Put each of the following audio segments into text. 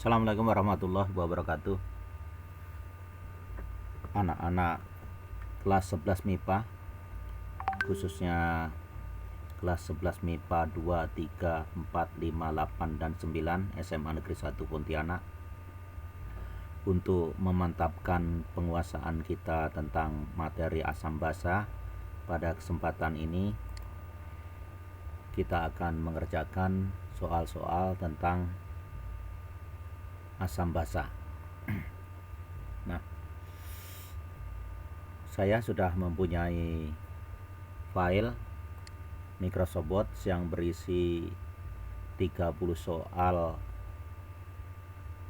Assalamualaikum warahmatullahi wabarakatuh. Anak-anak kelas 11 MIPA, khususnya kelas 11 MIPA 2, 3, 4, 5, 8, dan 9 SMA Negeri 1 Pontianak, untuk memantapkan penguasaan kita tentang materi asam basa, pada kesempatan ini kita akan mengerjakan soal-soal tentang asam basa. Nah, saya sudah mempunyai file Microsoft Word yang berisi 30 soal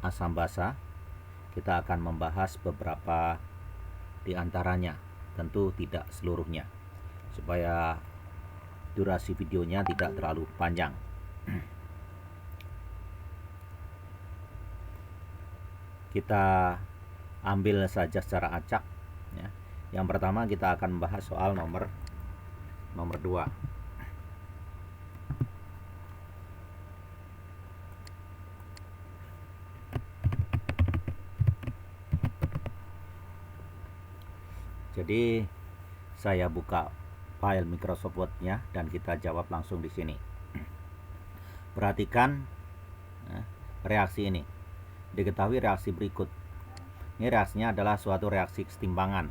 asam basa. Kita akan membahas beberapa di antaranya, tentu tidak seluruhnya, supaya durasi videonya tidak terlalu panjang. Kita ambil saja secara acak ya. Yang pertama kita akan membahas soal nomor 2. Jadi saya buka file Microsoft Word-nya dan kita jawab langsung di sini. Perhatikan reaksi ini. Diketahui reaksi berikut. Ini reaksinya adalah suatu reaksi kesetimbangan.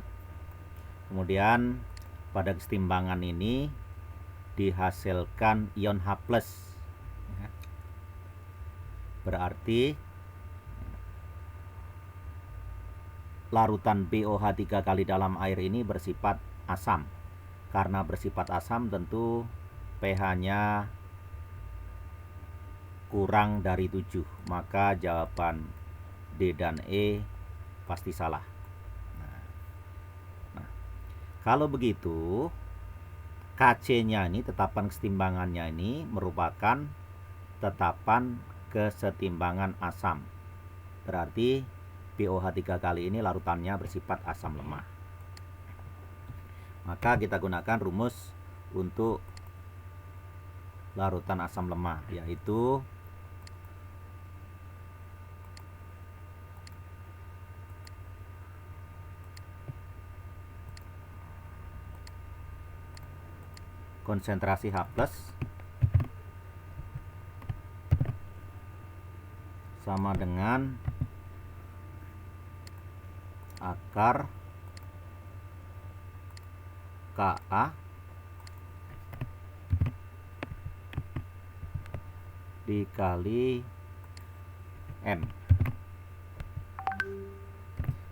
Kemudian pada kesetimbangan ini dihasilkan ion H+. Berarti larutan BOH3 kali dalam air ini bersifat asam. Karena bersifat asam, tentu pH-nya kurang dari 7, maka jawaban D dan E pasti salah. Nah, kalau begitu KC-nya ini, tetapan kesetimbangannya ini, merupakan tetapan kesetimbangan asam. Berarti BOH3 kali ini larutannya bersifat asam lemah. Maka kita gunakan rumus untuk larutan asam lemah, yaitu konsentrasi H+ sama dengan akar Ka dikali M.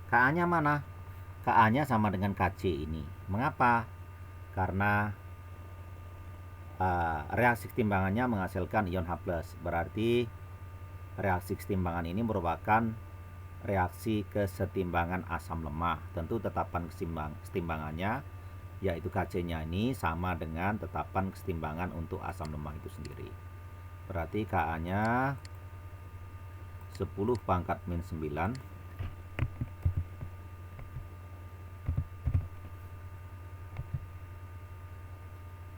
Ka-nya mana? Ka-nya sama dengan Kc ini. Mengapa? Karena reaksi kesetimbangannya menghasilkan ion H+. Berarti reaksi kesetimbangan ini merupakan reaksi kesetimbangan asam lemah. Tentu tetapan kesetimbangannya, yaitu Kc-nya ini sama dengan tetapan kesetimbangan untuk asam lemah itu sendiri. Berarti Ka-nya 10⁻⁹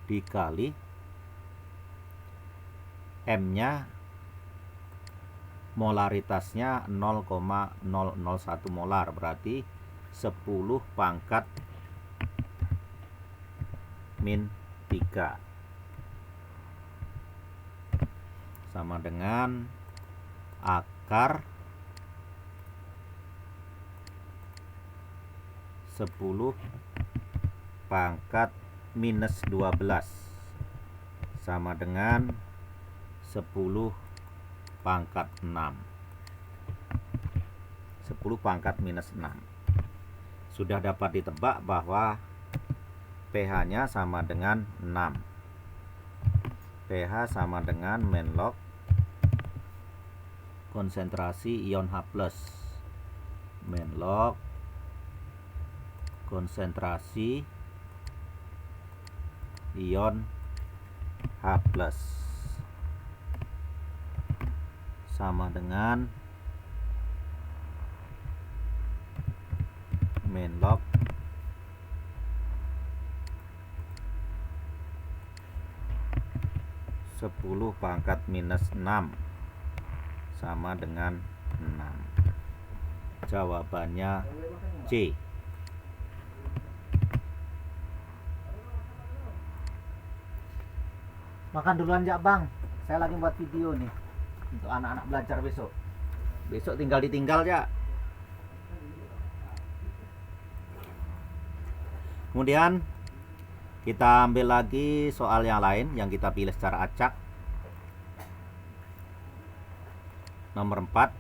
dikali M-nya, molaritasnya 0,001 molar, berarti 10⁻⁻³ sama dengan akar 10⁻⁻12 sama dengan 10⁻⁻⁶. 10⁻⁻⁶. Sudah dapat ditebak bahwa pH-nya sama dengan 6. pH sama dengan menlog konsentrasi ion H+. Menlog konsentrasi ion H+ sama dengan menlog (10⁻⁻⁶) sama dengan 6. Jawabannya C. Makan duluan ya bang, saya lagi buat video nih untuk anak-anak belajar besok. Besok tinggal ditinggal ya. Kemudian kita ambil lagi soal yang lain yang kita pilih secara acak. Nomor 4.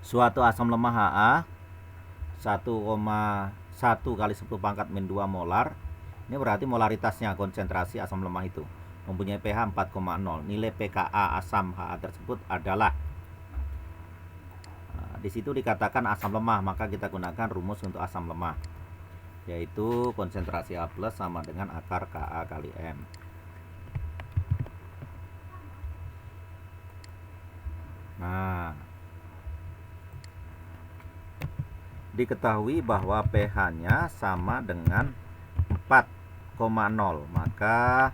Suatu asam lemah Ha 1,1 kali 10 pangkat min 2 molar. Ini berarti molaritasnya, konsentrasi asam lemah itu mempunyai pH 4,0. Nilai pKa asam Ha tersebut adalah, di situ dikatakan asam lemah, maka kita gunakan rumus untuk asam lemah, yaitu konsentrasi A+ sama dengan akar Ka kali M. Nah, diketahui bahwa pH-nya sama dengan 4,0, maka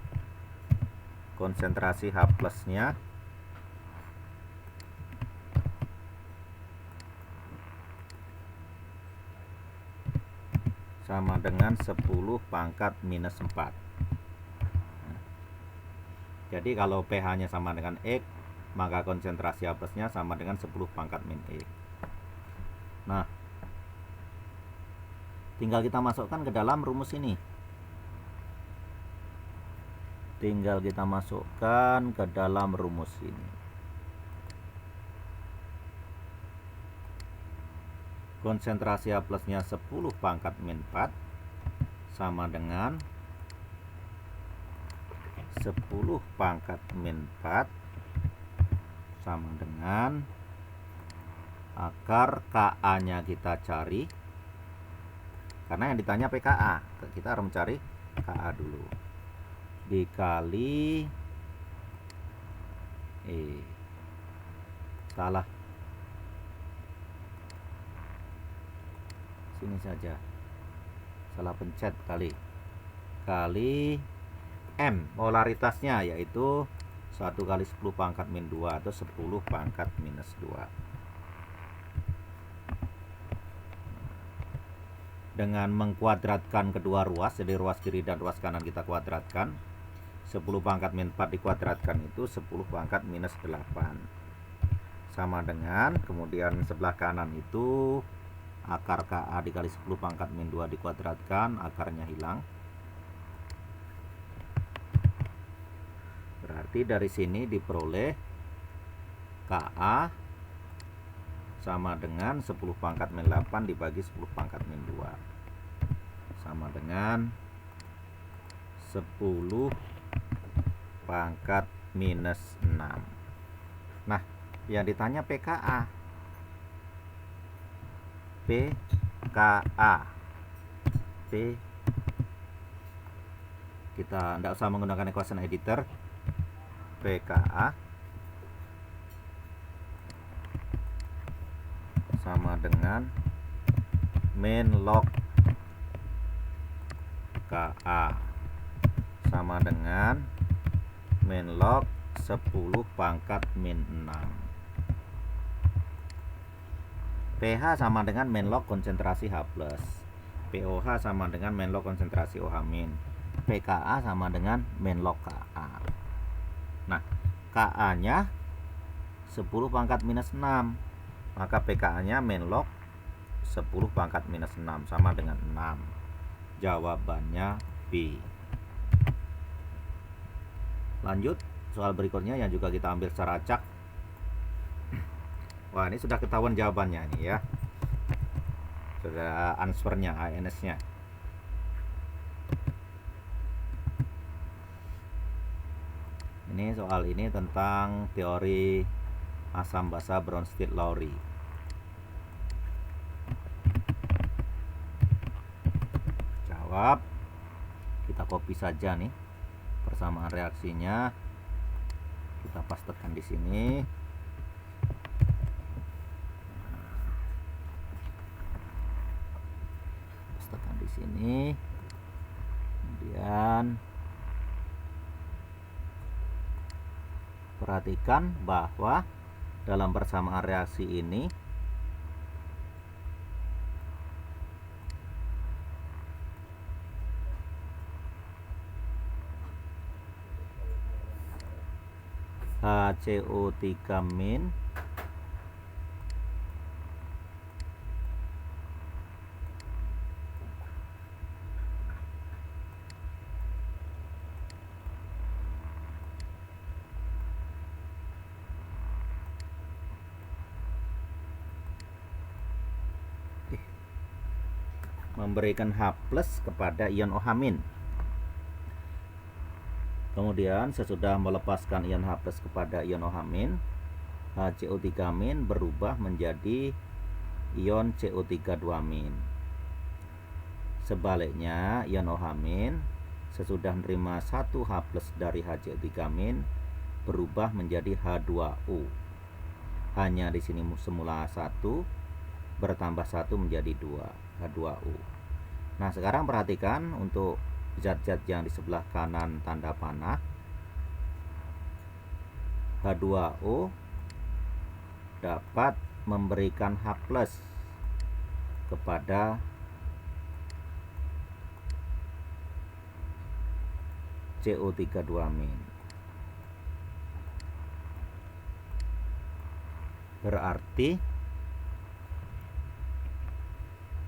konsentrasi H+-nya sama dengan 10 pangkat minus 4. Jadi kalau pH-nya sama dengan X, maka konsentrasi H+-nya sama dengan 10 pangkat min X. Nah, tinggal kita masukkan ke dalam rumus ini. Tinggal kita masukkan ke dalam rumus ini. Konsentrasi H+-nya 10 pangkat min 4 sama dengan 10 pangkat min 4 sama dengan akar Ka-nya kita cari, karena yang ditanya pKa, kita harus mencari Ka dulu, dikali salah, sini saja, salah pencet, kali M molaritasnya, yaitu 1 kali 10 pangkat min 2 atau 10 pangkat minus 2. Dengan mengkuadratkan kedua ruas, jadi ruas kiri dan ruas kanan kita kuadratkan, 10 pangkat min 4 dikuadratkan itu 10 pangkat minus 8 sama dengan, kemudian sebelah kanan itu akar Ka dikali 10 pangkat min 2 dikuadratkan, akarnya hilang. Berarti dari sini diperoleh Ka sama dengan 10 pangkat min 8 dibagi 10 pangkat min 2 sama dengan 10 pangkat minus 6. Nah, yang ditanya pKa. Kita tidak usah menggunakan equation editor. pKa sama dengan min log Ka sama dengan min log 10 pangkat min 6. pH sama dengan min log konsentrasi H+, pOH sama dengan min log konsentrasi OH-, pKa sama dengan min log Ka. Nah, Ka-nya 10 pangkat minus 6, maka pKa-nya min log 10 pangkat minus 6 sama dengan 6. Jawabannya B. Lanjut, soal berikutnya yang juga kita ambil secara acak. Wah, ini sudah ketahuan jawabannya nih ya. Sudah answernya, ANS-nya. Ini soal ini tentang teori asam basa Bronsted-Lowry. Jawab. Kita copy saja nih persamaan reaksinya. Kita pastekan di sini. Pastekan di sini. Kemudian perhatikan bahwa dalam persamaan reaksi ini HCO3- memberikan H+ kepada ion OH-. Kemudian sesudah melepaskan ion H+ kepada ion OH-, HCO3- berubah menjadi ion CO32-. Sebaliknya, ion OH- sesudah menerima 1 H+ dari HCO3- berubah menjadi H2O. Hanya di sini semula 1 bertambah 1 menjadi 2, H2O. Nah, sekarang perhatikan untuk zat-zat yang di sebelah kanan tanda panah. H2O dapat memberikan H+ kepada CO32-. Berarti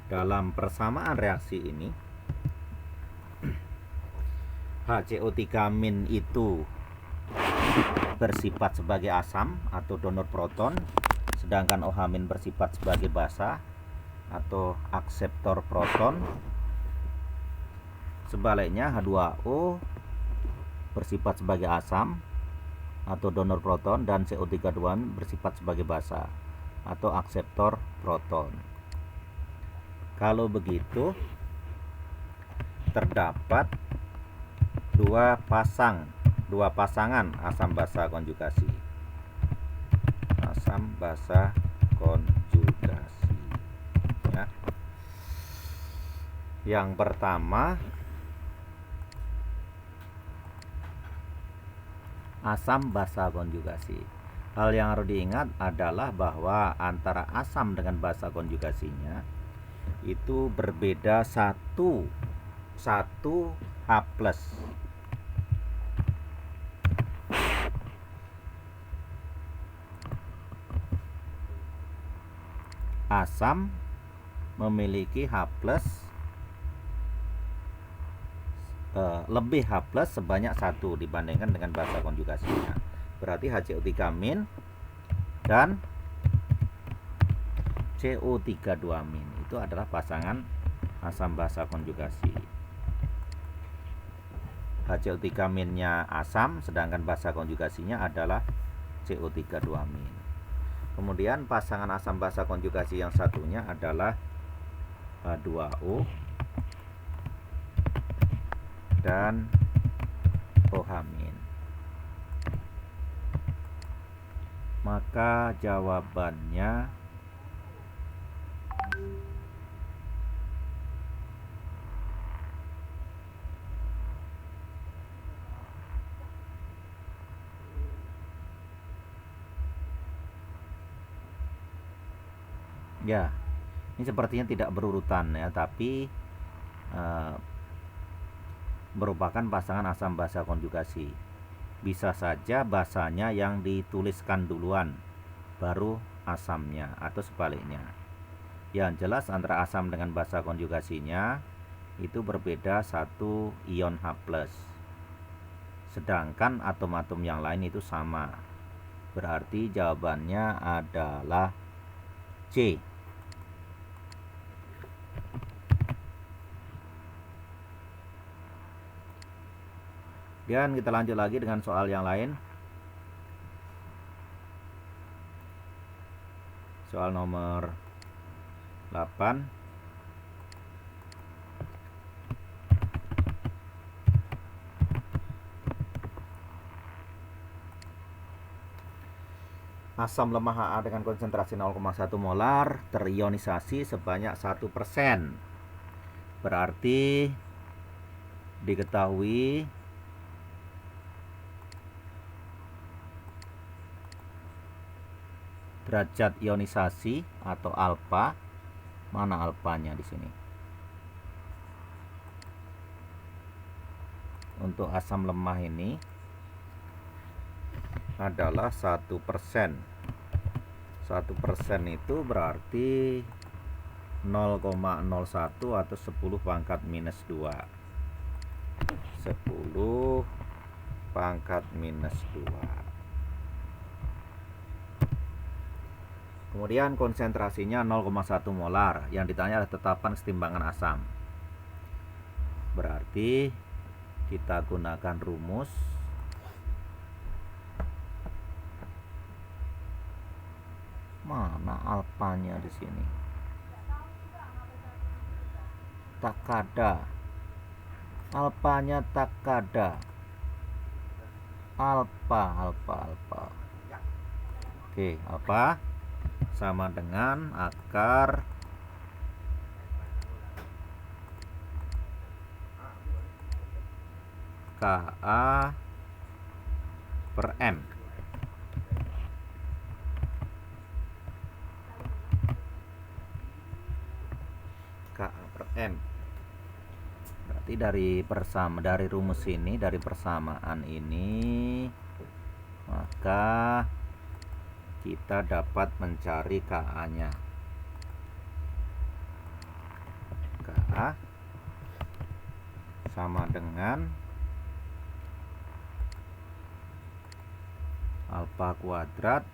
dalam persamaan reaksi ini HCO3- itu bersifat sebagai asam atau donor proton, sedangkan OH- bersifat sebagai basa atau akseptor proton. Sebaliknya, H2O bersifat sebagai asam atau donor proton dan CO32 bersifat sebagai basa atau akseptor proton. Kalau begitu, terdapat dua pasangan asam basa konjugasi. Asam basa konjugasi. Ya. Yang pertama, asam basa konjugasi. Hal yang harus diingat adalah bahwa antara asam dengan basa konjugasinya itu berbeda satu H+. Asam memiliki H+, lebih H+ sebanyak 1 dibandingkan dengan basa konjugasinya. Berarti HCO3- dan CO32- itu adalah pasangan asam basa konjugasi. HCO3-nya asam, sedangkan basa konjugasinya adalah CO32-. Kemudian pasangan asam basa konjugasi yang satunya adalah H2O dan OH-. Maka jawabannya ya, ini sepertinya tidak berurutan ya, tapi merupakan pasangan asam basa konjugasi. Bisa saja basanya yang dituliskan duluan, baru asamnya, atau sebaliknya. Yang jelas antara asam dengan basa konjugasinya itu berbeda 1 ion H+. Sedangkan atom-atom yang lain itu sama. Berarti jawabannya adalah C. Dan kita lanjut lagi dengan soal yang lain. Soal nomor 8. Asam lemah Ha dengan konsentrasi 0,1 molar terionisasi sebanyak 1%. Berarti Diketahui derajat ionisasi atau alfa, mana alfanya di sini? Untuk asam lemah ini adalah 1%. 1% itu berarti 0,01 atau 10 pangkat minus 2. 10 pangkat minus 2. Kemudian konsentrasinya 0,1 molar. Yang ditanya adalah tetapan kesetimbangan asam. Berarti kita gunakan rumus mana alfanya di sini? Tak ada. Alfanya tak ada. Alfa. Oke, alfa sama dengan akar Ka per M. Ka per M. Berarti dari rumus ini, dari persamaan ini, maka kita dapat mencari Ka-nya. Ka sama dengan alfa kuadrat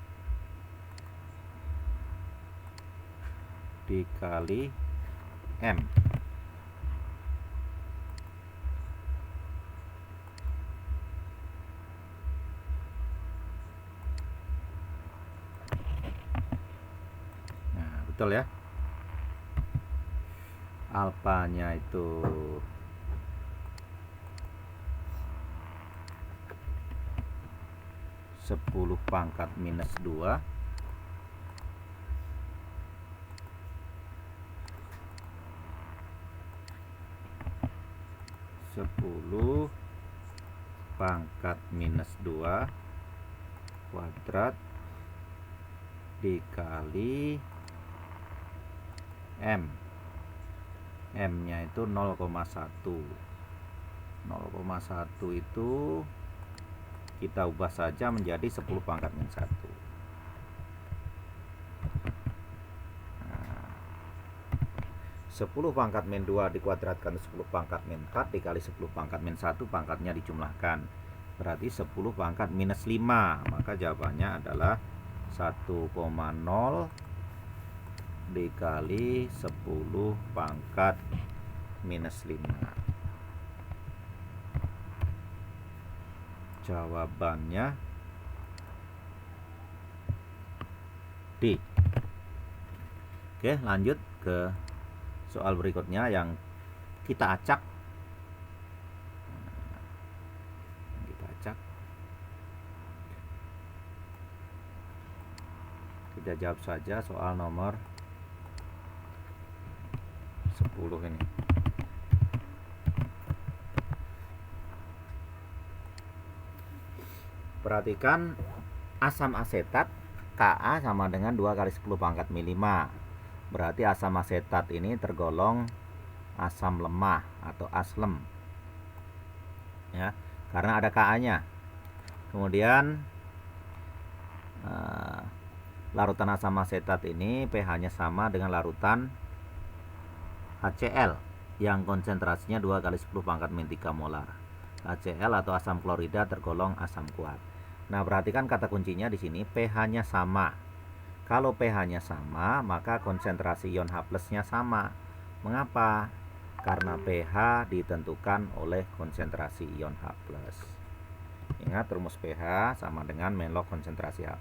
dikali M. Nah, betul ya. Alfanya itu 10 pangkat minus 2 10 pangkat minus 2 kuadrat dikali M. M nya itu 0,1. 0,1 itu kita ubah saja menjadi 10 pangkat min 1. Nah, 10 pangkat min 2 dikuadratkan 10 pangkat min 4 dikali 10 pangkat min 1, pangkatnya dijumlahkan. Berarti 10 pangkat minus 5. Maka jawabannya adalah 1,0 dikali 10 pangkat minus 5. Jawabannya D. Oke, lanjut ke soal berikutnya yang kita acak. Kita jawab saja soal nomor 10 ini. Perhatikan asam asetat Ka sama dengan 2 kali 10 pangkat min 5. Berarti asam asetat ini tergolong asam lemah atau aslem. Ya, karena ada Ka-nya. Kemudian larutan asam asetat ini pH-nya sama dengan larutan HCl yang konsentrasinya 2 kali 10 pangkat min 3 molar. HCl atau asam klorida tergolong asam kuat. Nah, perhatikan kata kuncinya di sini pH-nya sama. Kalau pH-nya sama, maka konsentrasi ion H+-nya sama. Mengapa? Karena pH ditentukan oleh konsentrasi ion H+. Ingat rumus pH sama dengan menlog konsentrasi H+.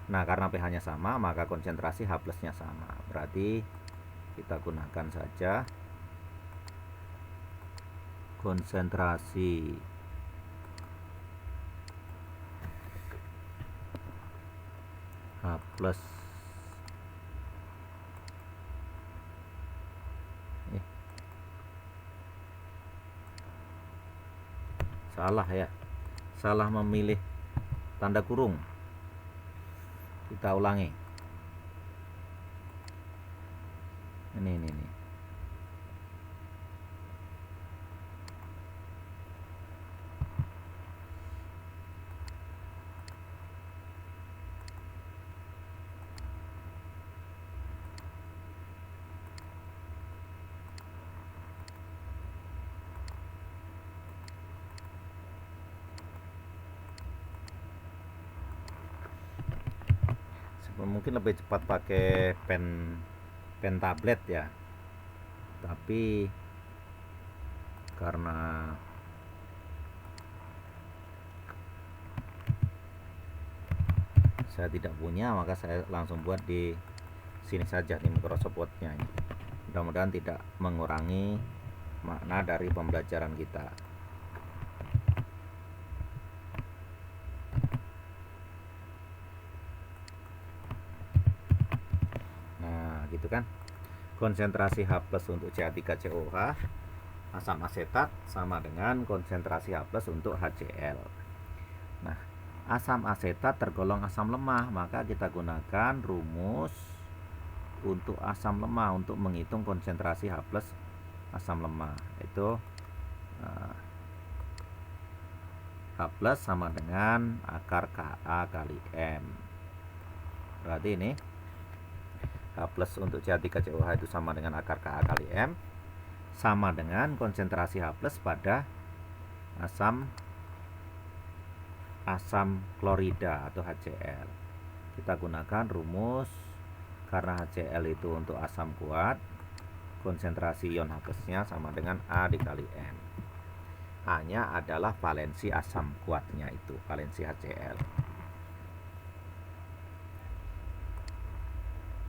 Nah, karena pH-nya sama, maka konsentrasi H+-nya sama. Berarti kita gunakan saja konsentrasi H+ Salah ya, salah memilih tanda kurung. Kita ulangi. Ini. Mungkin lebih cepat pakai pen tablet ya, tapi karena saya tidak punya, maka saya langsung buat di sini saja di Microsoft Word-nya. Mudah-mudahan tidak mengurangi makna dari pembelajaran kita. Nah, gitu kan. Konsentrasi H+ untuk CH3COH asam asetat sama dengan konsentrasi H+ untuk HCl. Nah, asam asetat tergolong asam lemah, maka kita gunakan rumus untuk asam lemah untuk menghitung konsentrasi H+ asam lemah. Itu H+ sama dengan akar Ka kali M. Berarti ini H+ untuk CH3COH itu sama dengan akar Ka kali M, sama dengan konsentrasi H+ pada asam klorida atau HCl. Kita gunakan rumus, karena HCl itu untuk asam kuat, konsentrasi ion H+-nya sama dengan A dikali M. A-nya adalah valensi asam kuatnya, itu valensi HCl.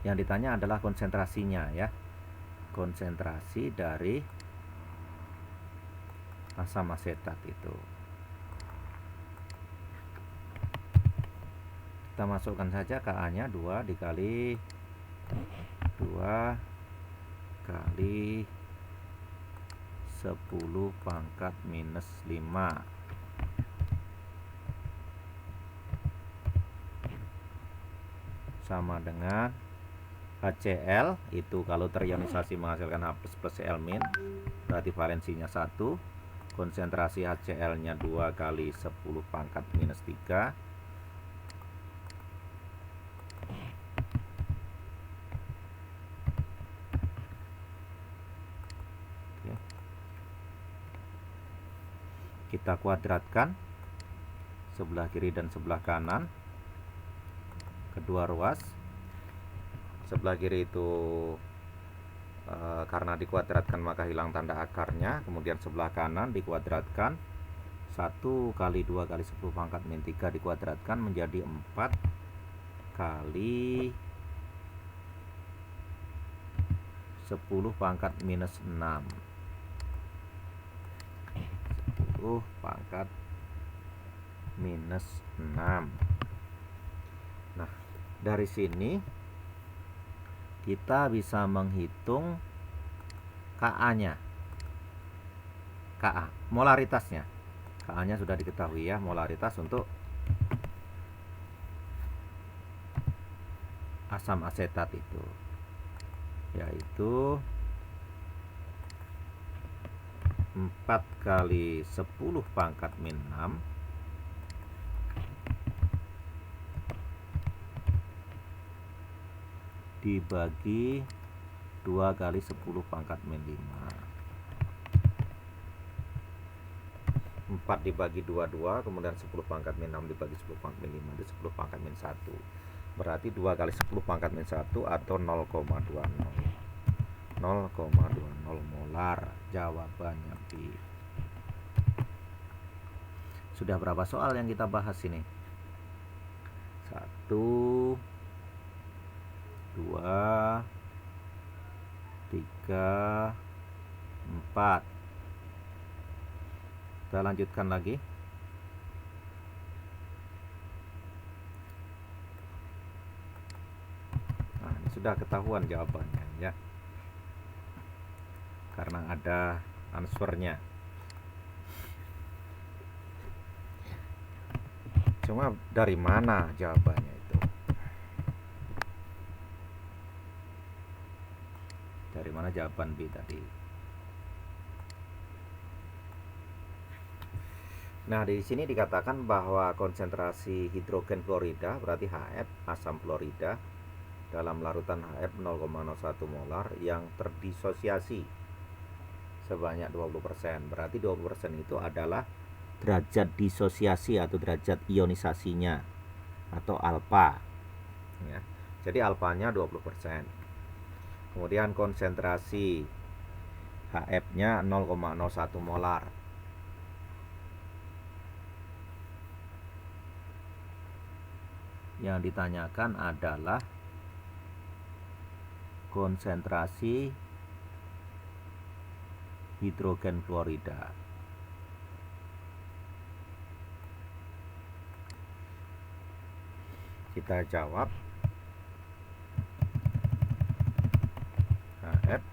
Yang ditanya adalah konsentrasinya ya, konsentrasi dari asam asetat itu. Kita masukkan saja Ka-nya 2 dikali 2 kali 10 pangkat minus 5 sama dengan HCl itu kalau terionisasi menghasilkan H+ plus Cl-, berarti valensinya 1. Konsentrasi HCl-nya 2 kali 10 pangkat minus 3 kita kuadratkan sebelah kiri dan sebelah kanan kedua ruas. Sebelah kiri itu karena dikuadratkan maka hilang tanda akarnya. Kemudian sebelah kanan dikuadratkan 1 kali 2 kali 10 pangkat min 3 dikuadratkan menjadi 4 kali 10 pangkat minus 6, 10 pangkat minus 6. Nah, dari sini kita bisa menghitung Ka-nya, Ka, molaritasnya. Ka-nya sudah diketahui ya, molaritas untuk asam asetat itu, yaitu 4 kali 10 pangkat min 6 dibagi 2 kali 10 pangkat min 5. 4 dibagi 2, kemudian 10 pangkat min 6 dibagi 10 pangkat min 5 itu 10 pangkat min 1. Berarti 2 kali 10 pangkat min 1 atau 0,20 molar. Jawabannya B. Sudah berapa soal yang kita bahas ini? 1, 2, 3, 4. Kita lanjutkan lagi. Nah, ini sudah ketahuan jawabannya ya, karena ada answernya. Cuma dari mana jawabannya itu? Dari mana jawaban B tadi? Nah, di sini dikatakan bahwa konsentrasi hidrogen fluorida berarti HF, asam fluorida dalam larutan HF 0,01 molar yang terdisosiasi sebanyak 20%. Berarti 20% itu adalah derajat disosiasi atau derajat ionisasinya atau alfa. Ya. Jadi alfanya 20%. Kemudian konsentrasi HF-nya 0,01 molar. Yang ditanyakan adalah konsentrasi hidrogen fluorida. Kita jawab HF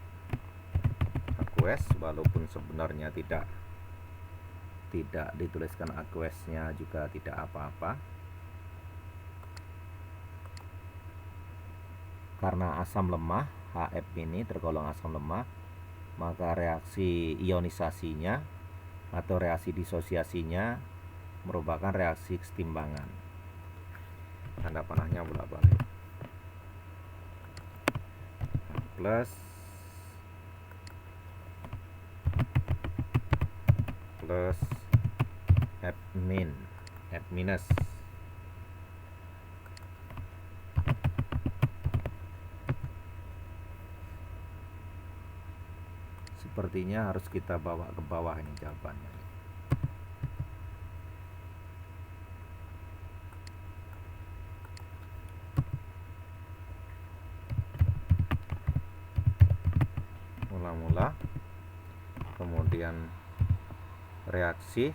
aqueous, walaupun sebenarnya tidak dituliskan aqueousnya juga tidak apa-apa. Karena asam lemah, HF ini tergolong asam lemah, maka reaksi ionisasinya atau reaksi disosiasinya merupakan reaksi kesetimbangan. Tanda panahnya bolak-balik. Plus F minus. Sepertinya harus kita bawa ke bawah ini jawabannya. Mula-mula, kemudian reaksi,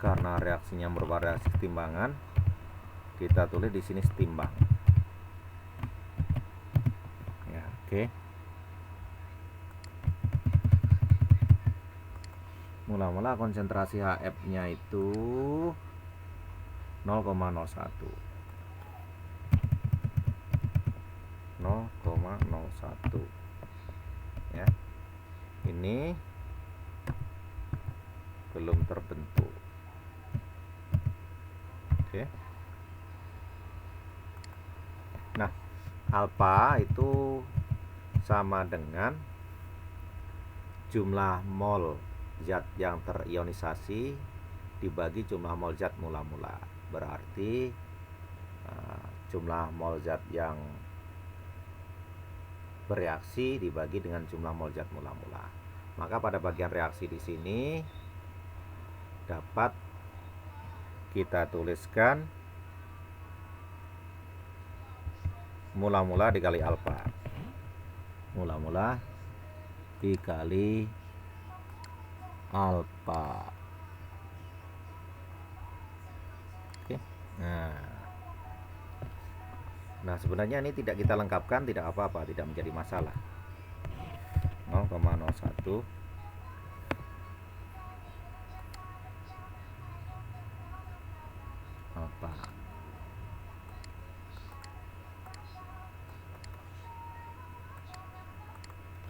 karena reaksinya merupakan reaksi kesetimbangan, kita tulis di sini setimbang. Ya, oke. Mula-mula konsentrasi HF-nya itu 0,01. 0,01. Ya. Ini belum terbentuk. Oke. Nah, alfa itu sama dengan jumlah mol zat yang terionisasi dibagi jumlah mol zat mula-mula. Berarti jumlah mol zat yang bereaksi dibagi dengan jumlah mol zat mula-mula. Maka pada bagian reaksi di sini dapat kita tuliskan mula-mula dikali alfa. Mula-mula dikali alfa. Oke. Nah, sebenarnya ini tidak kita lengkapkan, tidak apa-apa, tidak menjadi masalah. 0,01 alfa.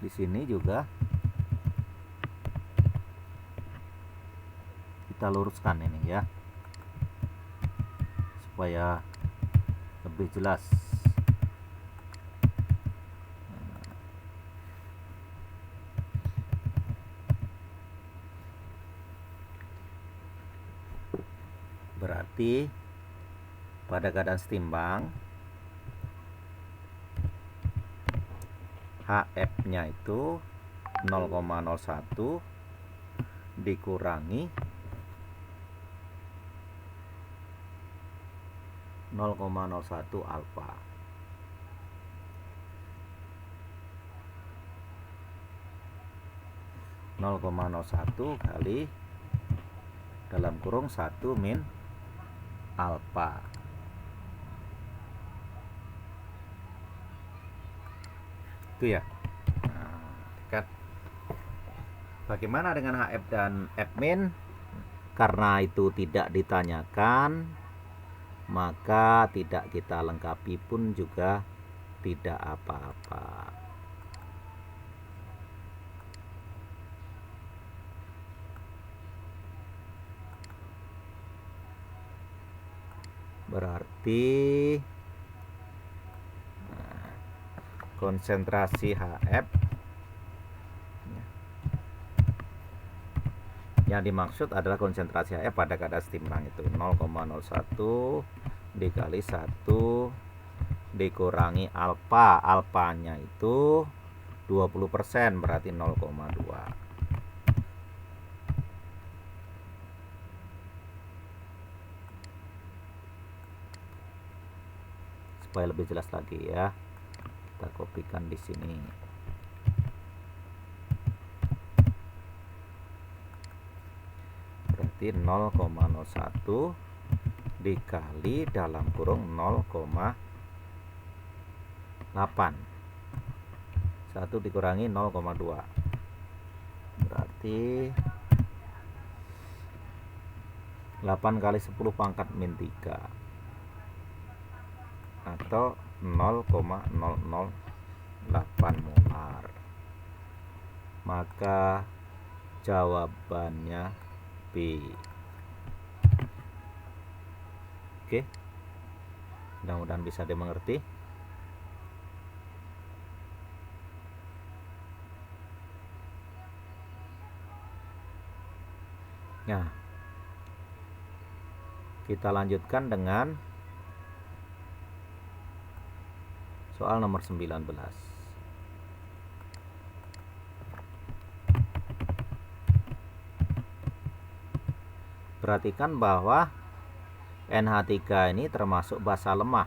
Di sini juga kita luruskan ini ya, supaya lebih jelas. Berarti pada keadaan setimbang HF-nya itu 0,01 dikurangi 0,01 alfa. Nol koma nol satu kali dalam kurung 1 min alfa. Itu ya. Nah, dekat. Bagaimana dengan HF dan Fmin? Karena itu tidak ditanyakan, maka tidak kita lengkapi pun juga tidak apa-apa. Berarti konsentrasi HF yang dimaksud adalah konsentrasi HF pada kadar setimbang itu 0,01 dikali 1 dikurangi alfa. Alfanya itu 20%, berarti 0,2. Supaya lebih jelas lagi ya, kita kopikan di sini. Berarti 0,01 dikali dalam kurung 0,8. 1 dikurangi 0,2. Berarti 8 kali 10 pangkat min 3 atau 0,008 molar. Maka jawabannya B. Oke, mudah-mudahan bisa dimengerti. Nah, kita lanjutkan dengan soal nomor 19. Perhatikan bahwa NH3 ini termasuk basa lemah.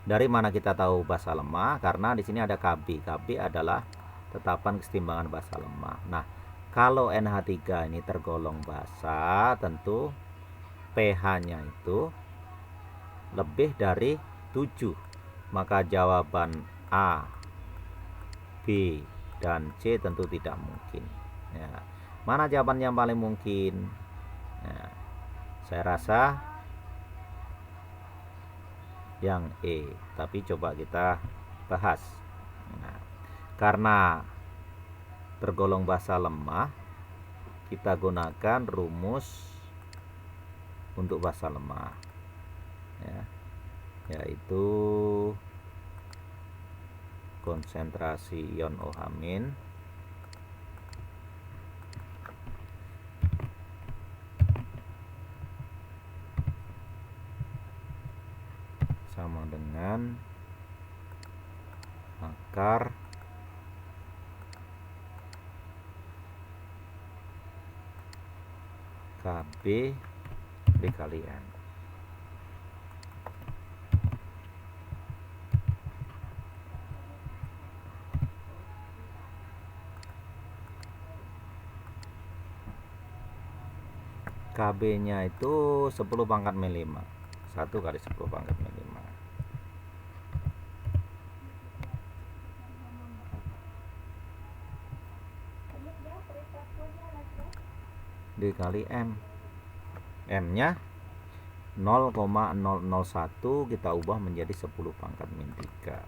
Dari mana kita tahu basa lemah? Karena di sini ada Kb. Kb adalah tetapan kesetimbangan basa lemah. Nah, kalau NH3 ini tergolong basa, tentu pH-nya itu lebih dari 7. Maka jawaban A, B, dan C tentu tidak mungkin. Ya. Mana jawaban yang paling mungkin? Ya. Saya rasa yang E, tapi coba kita bahas. Nah, karena tergolong basa lemah, kita gunakan rumus untuk basa lemah, ya, yaitu konsentrasi ion OH- sama dengan akar Kb dikali N. Kb-nya itu 10 pangkat min 5. 1 kali 10 pangkat min 5. Dikali M. M-nya 0,001 kita ubah menjadi 10 pangkat min 3.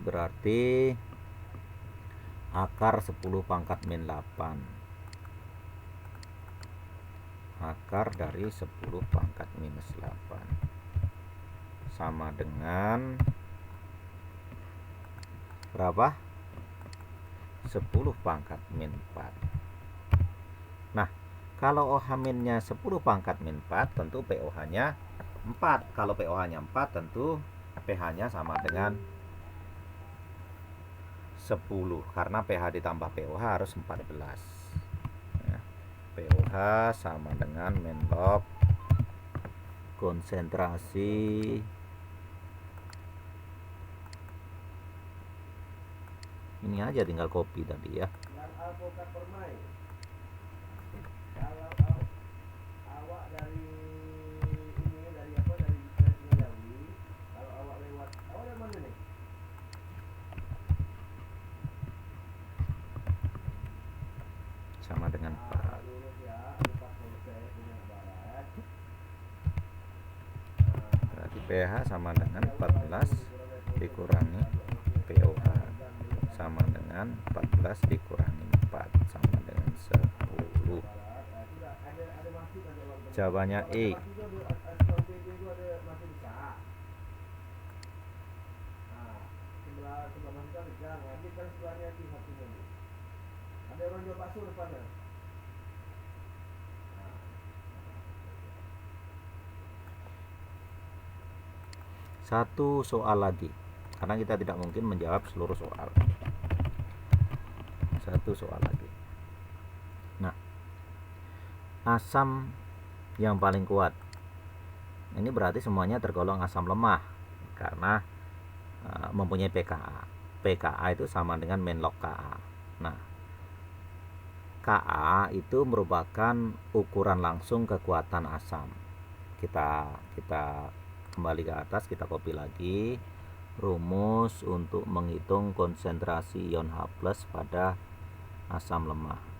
Berarti akar 10 pangkat min 8. Akar dari 10 pangkat minus 8 sama dengan berapa? 10 pangkat min 4. Nah, kalau OH-nya 10 pangkat min 4, tentu POH-nya 4. Kalau POH-nya 4, tentu pH-nya sama dengan 10. Karena pH ditambah POH harus 14. Ya, POH sama dengan min log konsentrasi ini aja, tinggal copy tadi ya. pH sama dengan 14 dikurangi pOH sama dengan 14 dikurangi 4 sama dengan 10. Jawabannya E. Satu soal lagi, karena kita tidak mungkin menjawab seluruh soal. Satu soal lagi. Nah, asam yang paling kuat ini berarti semuanya tergolong asam lemah karena mempunyai pKa. pKa itu sama dengan main log Ka. Nah, Ka itu merupakan ukuran langsung kekuatan asam. Kita kembali ke atas, kita copy lagi rumus untuk menghitung konsentrasi ion H+ pada asam lemah.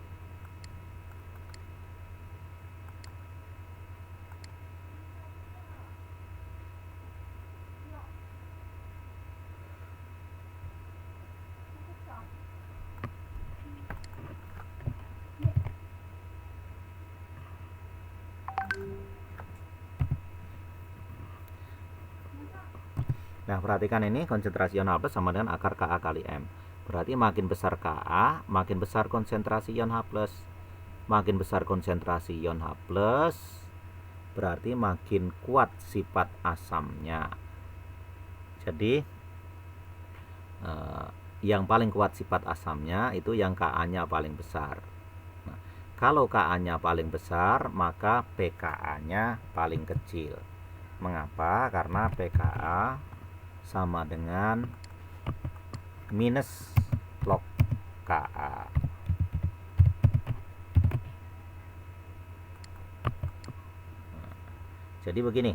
Nah, perhatikan ini konsentrasi ion H+ sama dengan akar Ka kali M. Berarti makin besar Ka, makin besar konsentrasi ion H+. Makin besar konsentrasi ion H+, berarti makin kuat sifat asamnya. Jadi, yang paling kuat sifat asamnya itu yang Ka-nya paling besar. Nah, kalau Ka-nya paling besar, maka pKa-nya paling kecil. Mengapa? Karena pKa sama dengan minus log Ka. Jadi begini,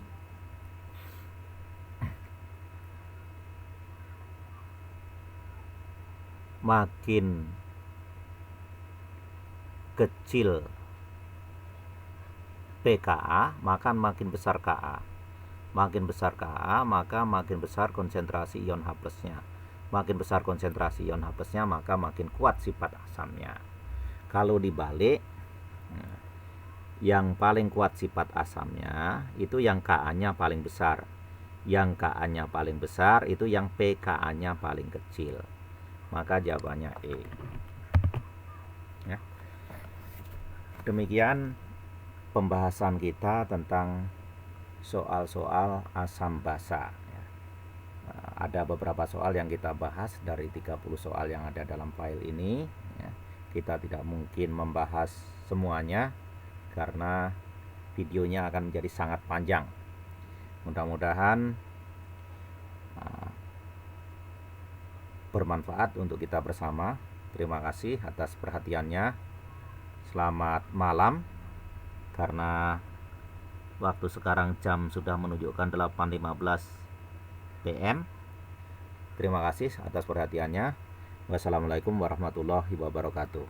makin kecil pKa maka makin besar Ka. Makin besar Ka, maka makin besar konsentrasi ion H+-nya. Makin besar konsentrasi ion H+-nya, maka makin kuat sifat asamnya. Kalau dibalik, yang paling kuat sifat asamnya itu yang Ka-nya paling besar. Yang Ka-nya paling besar itu yang pKa-nya paling kecil. Maka jawabannya E. Ya. Demikian pembahasan kita tentang soal-soal asam basa. Ada beberapa soal yang kita bahas dari 30 soal yang ada dalam file ini. Kita tidak mungkin membahas semuanya karena videonya akan menjadi sangat panjang. Mudah-mudahan bermanfaat untuk kita bersama. Terima kasih atas perhatiannya. Selamat malam, karena waktu sekarang jam sudah menunjukkan 8.15 PM. Terima kasih atas perhatiannya. Wassalamualaikum warahmatullahi wabarakatuh.